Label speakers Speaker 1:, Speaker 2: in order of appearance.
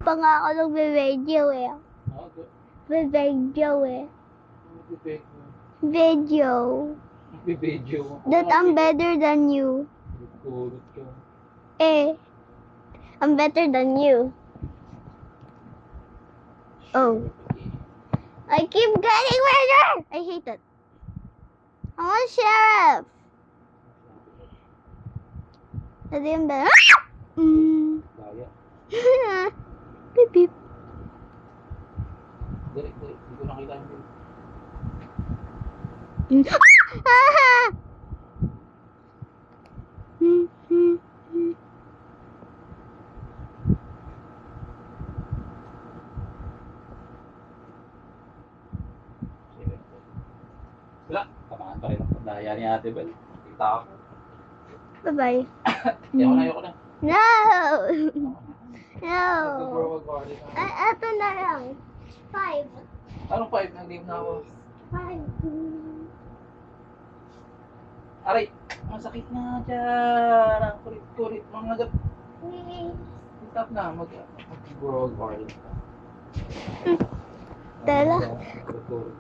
Speaker 1: Pa nga ako nagbe-video eh. Nagbe-video eh. Video.
Speaker 2: Video.
Speaker 1: That I'm better than you.
Speaker 2: Kulot ka.
Speaker 1: Eh. I'm better than you. Oh. I keep getting better! I hate it. I want sheriff. Ito yung better.
Speaker 2: Daya.
Speaker 1: Beep beep.
Speaker 2: Dali. Hindi ko nakita yung video. Wala. Tamaan pa rin ako. Daya ni Ate Bel. Kita ako.
Speaker 1: Bye-bye.
Speaker 2: Ayoko na.
Speaker 1: No! No!
Speaker 2: Nag-grow a garden.
Speaker 1: Ito na lang. 5.
Speaker 2: Anong 5? Nag-leave na ako.
Speaker 1: 5.
Speaker 2: Aray! Masakit na dyan. Ang kulit-kulit. Mga gat. Stop na. Mag-grow a garden.
Speaker 1: Tela.
Speaker 2: Kulit-kulit.